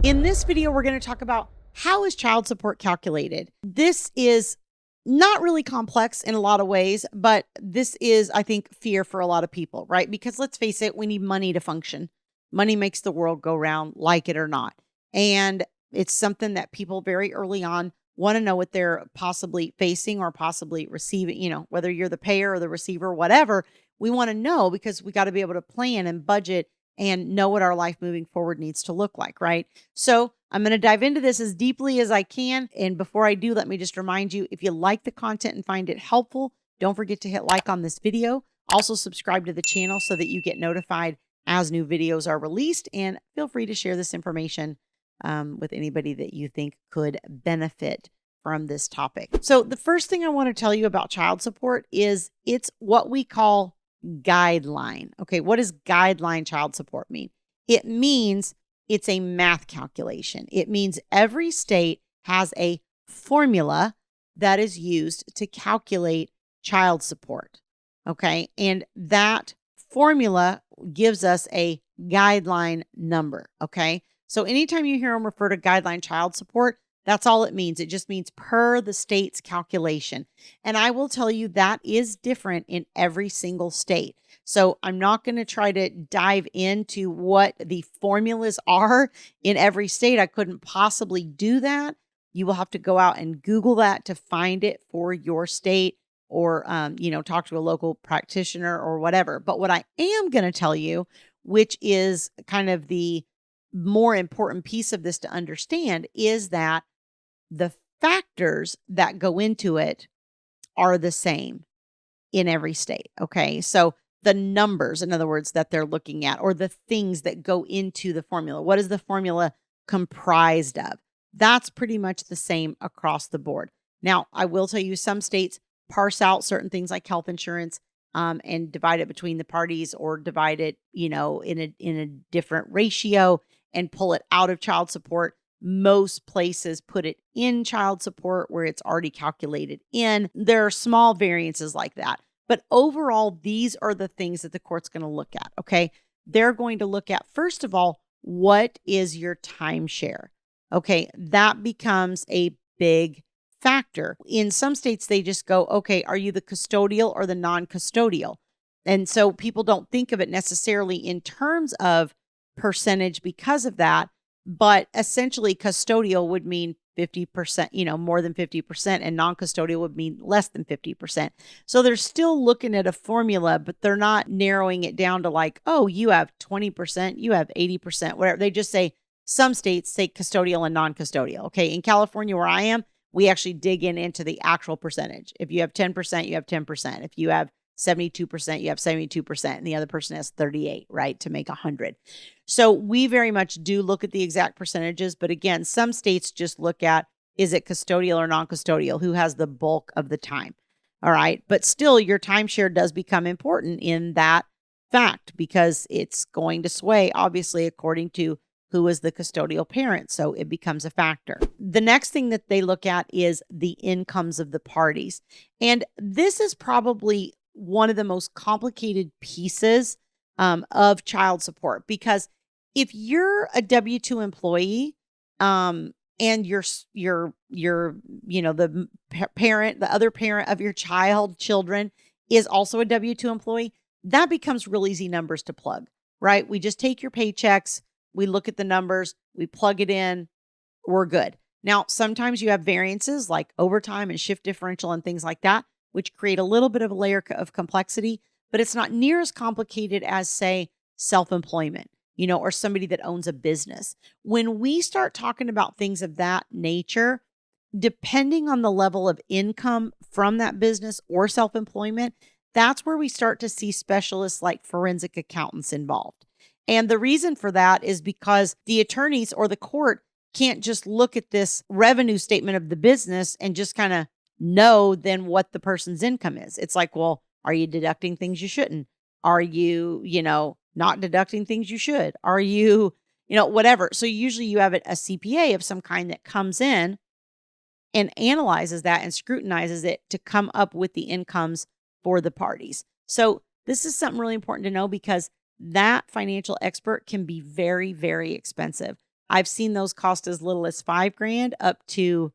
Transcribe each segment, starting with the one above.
In this video, we're going to talk about how is child support calculated. This is not really complex in a lot of ways, but this is, I think, fear for a lot of people, right? Because let's face it, we need money to function. Money makes the world go round, like it or not. And it's something that people very early on want to know what they're possibly facing or possibly receiving, whether you're the payer or the receiver, whatever, we want to know because we got to be able to plan and budget and know what our life moving forward needs to look like, right? So I'm going to dive into this as deeply as I can. And before I do, let me just remind you, if you like the content and find it helpful, don't forget to hit like on this video. Also subscribe to the channel so that you get notified as new videos are released. And feel free to share this information with anybody that you think could benefit from this topic. So the first thing I want to tell you about child support is it's what we call guideline. Okay, what does guideline child support mean? It means it's a math calculation. It means every state has a formula that is used to calculate child support. Okay, and that formula gives us a guideline number. Okay, so anytime you hear them refer to guideline child support, that's all it means. It just means per the state's calculation. And I will tell you that is different in every single state. So I'm not going to try to dive into what the formulas are in every state. I couldn't possibly do that. You will have to go out and Google that to find it for your state or, talk to a local practitioner or whatever. But what I am going to tell you, which is kind of the more important piece of this to understand, is that the factors that go into it are the same in every state. Okay. So the numbers, in other words, that they're looking at, or the things that go into the formula, what is the formula comprised of? That's pretty much the same across the board. Now, I will tell you some states parse out certain things like health insurance and divide it between the parties or divide it, in a different ratio and pull it out of child support. Most places put it in child support where it's already calculated in. There are small variances like that. But overall, these are the things that the court's going to look at, okay? They're going to look at, first of all, what is your timeshare? Okay, that becomes a big factor. In some states, they just go, okay, are you the custodial or the non-custodial? And so people don't think of it necessarily in terms of percentage because of that. But essentially, custodial would mean 50%, more than 50%, and non-custodial would mean less than 50%. So they're still looking at a formula, but they're not narrowing it down to like, oh, you have 20%, you have 80%, whatever. They just say some states say custodial and non-custodial. Okay, in California, where I am, we actually dig into the actual percentage. If you have 10%, you have 10%. If you have 72%, you have 72%, and the other person has 38, right, to make 100. So we very much do look at the exact percentages, but again, some states just look at, is it custodial or non-custodial? Who has the bulk of the time? All right, but still your timeshare does become important in that fact because it's going to sway, obviously, according to who is the custodial parent. So it becomes a factor. The next thing that they look at is the incomes of the parties. And this is probably one of the most complicated pieces of child support, because if you're a W-2 employee and the parent, the other parent of your children is also a W-2 employee, that becomes real easy numbers to plug, right? We just take your paychecks, we look at the numbers, we plug it in, we're good. Now, sometimes you have variances like overtime and shift differential and things like that, which create a little bit of a layer of complexity, but it's not near as complicated as, say, self-employment, or somebody that owns a business. When we start talking about things of that nature, depending on the level of income from that business or self-employment, that's where we start to see specialists like forensic accountants involved. And the reason for that is because the attorneys or the court can't just look at this revenue statement of the business and just kind of know then what the person's income is. It's like, well, are you deducting things you shouldn't? Are you, not deducting things you should? Are you, whatever. So usually you have a CPA of some kind that comes in and analyzes that and scrutinizes it to come up with the incomes for the parties. So this is something really important to know because that financial expert can be very, very expensive. I've seen those cost as little as $5,000 up to,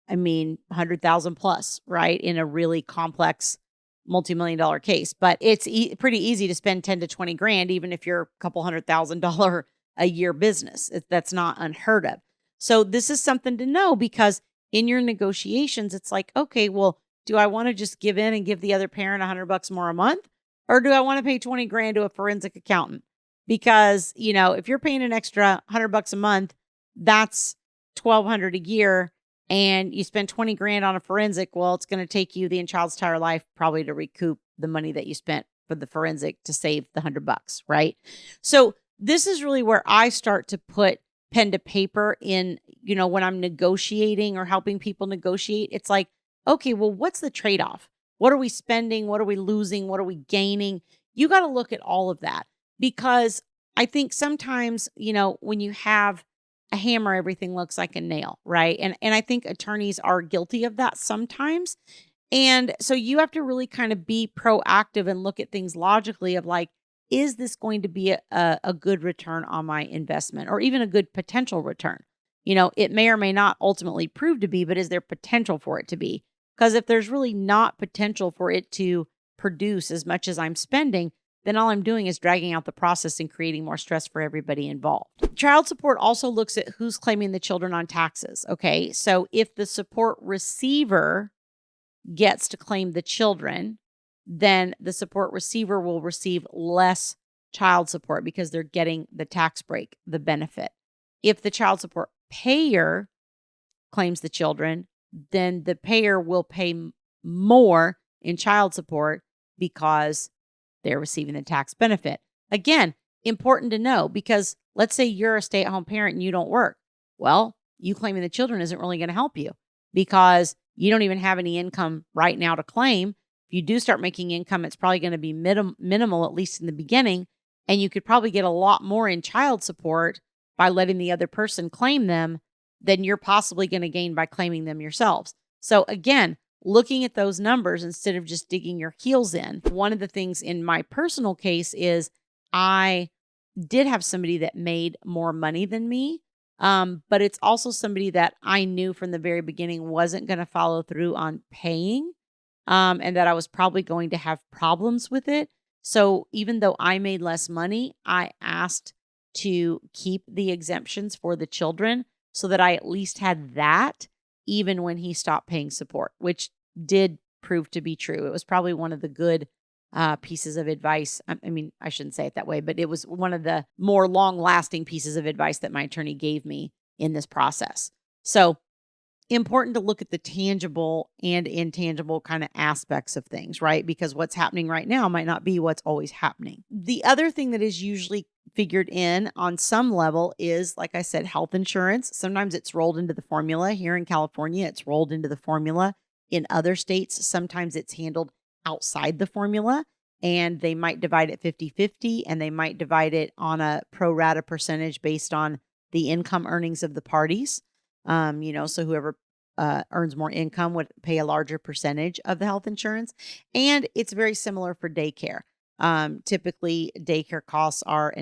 100,000 plus, right? In a really complex multi-million dollar case. But it's pretty easy to spend 10 to 20 grand, even if you're a couple $100,000 a year business. That's not unheard of. So this is something to know, because in your negotiations, it's like, okay, well, do I want to just give in and give the other parent $100 more a month? Or do I want to pay 20 grand to a forensic accountant? Because, if you're paying an extra $100 a month, that's $1,200 a year, and you spend 20 grand on a forensic. Well, it's going to take you the child's entire life probably to recoup the money that you spent for the forensic to save the $100, right? So this is really where I start to put pen to paper in, when I'm negotiating or helping people negotiate. It's like, okay, well, what's the trade-off? What are we spending? What are we losing? What are we gaining? You got to look at all of that, because I think sometimes, when you have a hammer, everything looks like a nail, right? And I think attorneys are guilty of that sometimes. And so you have to really kind of be proactive and look at things logically of like, is this going to be a good return on my investment, or even a good potential return? It may or may not ultimately prove to be, but is there potential for it to be? Because if there's really not potential for it to produce as much as I'm spending, then all I'm doing is dragging out the process and creating more stress for everybody involved. Child support also looks at who's claiming the children on taxes. Okay, so if the support receiver gets to claim the children, then the support receiver will receive less child support because they're getting the tax break, the benefit. If the child support payer claims the children, then the payer will pay more in child support because they're receiving the tax benefit. Again, important to know, because let's say you're a stay-at-home parent and you don't work. Well, you claiming the children isn't really going to help you, because you don't even have any income right now to claim. If you do start making income, it's probably going to be minimal, at least in the beginning. And you could probably get a lot more in child support by letting the other person claim them than you're possibly going to gain by claiming them yourselves. So again, looking at those numbers instead of just digging your heels in. One of the things in my personal case is I did have somebody that made more money than me, but it's also somebody that I knew from the very beginning wasn't going to follow through on paying, and that I was probably going to have problems with it. So even though I made less money, I asked to keep the exemptions for the children so that I at least had that, even when he stopped paying support, which did prove to be true. It was probably one of the good pieces of advice. I shouldn't say it that way, but it was one of the more long-lasting pieces of advice that my attorney gave me in this process. So important to look at the tangible and intangible kind of aspects of things, right? Because what's happening right now might not be what's always happening. The other thing that is usually figured in on some level is, like I said, health insurance. Sometimes it's rolled into the formula. Here in California, it's rolled into the formula. In other states, sometimes it's handled outside the formula, and they might divide it 50-50, and they might divide it on a pro rata percentage based on the income earnings of the parties. So whoever earns more income would pay a larger percentage of the health insurance. And it's very similar for daycare. Typically, daycare costs are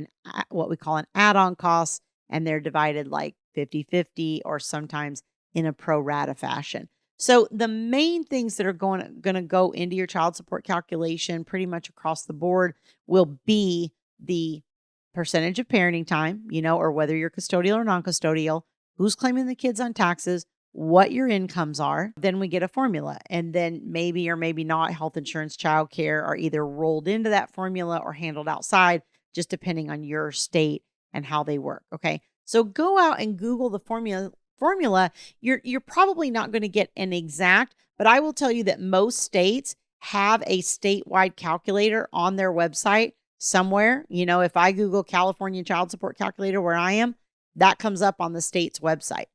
what we call an add-on cost, and they're divided like 50-50 or sometimes in a pro rata fashion. So the main things that are going to go into your child support calculation pretty much across the board will be the percentage of parenting time, or whether you're custodial or non-custodial, who's claiming the kids on taxes, what your incomes are. Then we get a formula. And then maybe or maybe not health insurance, childcare are either rolled into that formula or handled outside, just depending on your state and how they work. Okay. So go out and Google the formula. You're probably not going to get an exact, but I will tell you that most states have a statewide calculator on their website somewhere. If I Google California child support calculator where I am, that comes up on the state's website.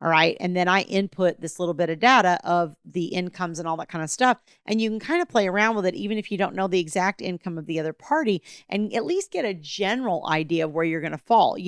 All right. And then I input this little bit of data of the incomes and all that kind of stuff. And you can kind of play around with it, even if you don't know the exact income of the other party, and at least get a general idea of where you're going to fall. Are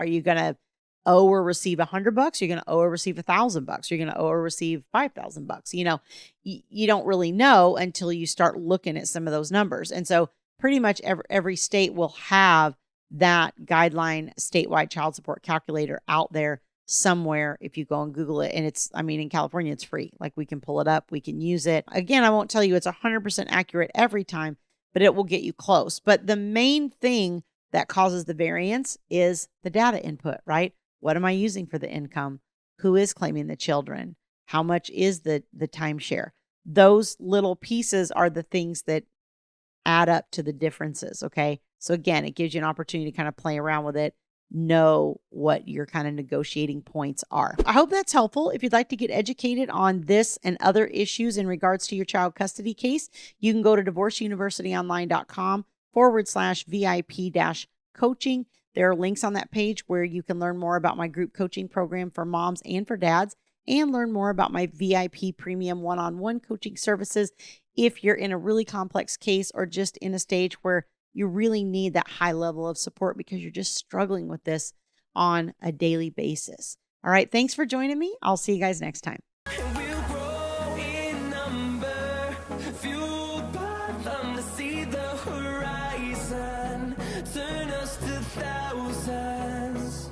you going to owe or receive $100? You're going to owe or receive $1,000. You're going to owe or receive $5,000. You don't really know until you start looking at some of those numbers. And so pretty much every state will have that guideline statewide child support calculator out there somewhere if you go and Google it. And it's, I mean, in California, it's free. Like, we can pull it up, we can use it. Again, I won't tell you it's 100% accurate every time, but it will get you close. But the main thing that causes the variance is the data input, right? What am I using for the income? Who is claiming the children? How much is the timeshare? Those little pieces are the things that add up to the differences, okay? So again, it gives you an opportunity to kind of play around with it, know what your kind of negotiating points are. I hope that's helpful. If you'd like to get educated on this and other issues in regards to your child custody case, you can go to divorceuniversityonline.com/VIP-coaching. There are links on that page where you can learn more about my group coaching program for moms and for dads, and learn more about my VIP premium one-on-one coaching services if you're in a really complex case or just in a stage where you really need that high level of support because you're just struggling with this on a daily basis. All right, thanks for joining me. I'll see you guys next time. We'll grow in number, fueled by them to see the horizon.